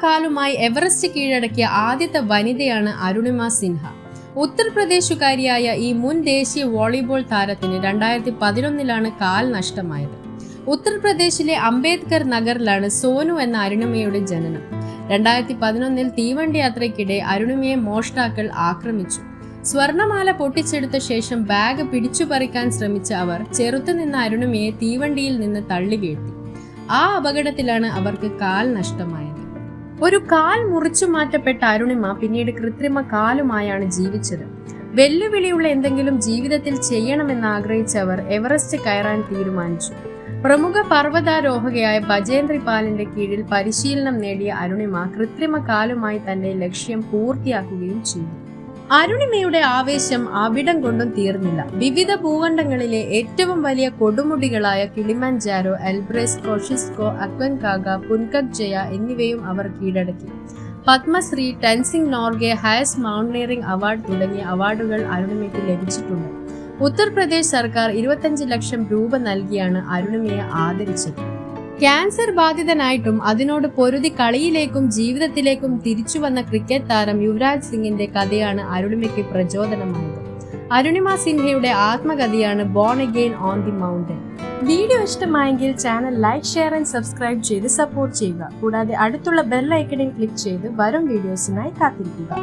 കാലുമായി Everest കീഴടക്കിയ ആദ്യത്തെ വനിതയാണ് അരുണിമ സിൻഹ. ഉത്തർപ്രദേശുകാരിയായ ഈ മുൻ ദേശീയ വോളിബോൾ താരത്തിന് 2011 കാൽ നഷ്ടമായത്. ഉത്തർപ്രദേശിലെ അംബേദ്കർ നഗറിലാണ് സോനു എന്ന അരുണിമയുടെ ജനനം. 2011 തീവണ്ടി യാത്രയ്ക്കിടെ അരുണിമയെ മോഷ്ടാക്കൾ ആക്രമിച്ചു. സ്വർണമാല പൊട്ടിച്ചെടുത്ത ശേഷം ബാഗ് പിടിച്ചുപറിക്കാൻ ശ്രമിച്ച അവർ ചെറുത്തുനിന്ന അരുണിമയെ തീവണ്ടിയിൽ നിന്ന് തള്ളി വീഴ്ത്തി. ആ അപകടത്തിലാണ് അവർക്ക് കാൽ നഷ്ടമായത്. ഒരു കാൽ മുറിച്ചു മാറ്റപ്പെട്ട അരുണിമ പിന്നീട് കൃത്രിമ കാലുമായാണ് ജീവിച്ചത്. വെല്ലുവിളിയുള്ള എന്തെങ്കിലും ജീവിതത്തിൽ ചെയ്യണമെന്ന് ആഗ്രഹിച്ച അവർ എവറസ്റ്റ് കയറാൻ തീരുമാനിച്ചു. പ്രമുഖ പർവ്വതാരോഹകയായ ബജേന്ദ്രി പാലിന്റെ കീഴിൽ പരിശീലനം നേടിയ അരുണിമ കൃത്രിമ കാലുമായി തന്റെ ലക്ഷ്യം പൂർത്തിയാക്കുകയും ചെയ്തു. അരുണിമയുടെ ആവേശം അവിടം കൊണ്ടും തീർന്നില്ല. വിവിധ ഭൂഖണ്ഡങ്ങളിലെ ഏറ്റവും വലിയ കൊടുമുടികളായ Kilimanjaro, Elbrus, Kosciuszko, Aconcagua, Puncak Jaya എന്നിവയും അവർ കീഴടക്കി. Padmashri, Tenzing Norgay highest mountaineering award തുടങ്ങിയ അവാർഡുകൾ അരുണിമയ്ക്ക് ലഭിച്ചിട്ടുണ്ട്. ഉത്തർപ്രദേശ് സർക്കാർ 25 ലക്ഷം രൂപ നൽകിയാണ് അരുണിമയെ ആദരിച്ചത്. ക്യാൻസർ ബാധിതനായിട്ടും അതിനോട് പൊരുതി കളിയിലേക്കും ജീവിതത്തിലേക്കും തിരിച്ചുവന്ന ക്രിക്കറ്റ് താരം യുവരാജ് സിംഗിന്റെ കഥയാണ് അരുണിമയ്ക്ക് പ്രചോദനമായത്. അരുണിമ സിൻഹയുടെ ആത്മകഥയാണ് born again on the mountain. Video ഇഷ്ടമായെങ്കിൽ channel like, share and subscribe ചെയ്ത് സപ്പോർട്ട് ചെയ്യുക. കൂടാതെ അടുത്തുള്ള ബെൽ ഐക്കണിൽ ക്ലിക്ക് ചെയ്ത് വരും വീഡിയോസിനായി കാത്തിരിക്കുക.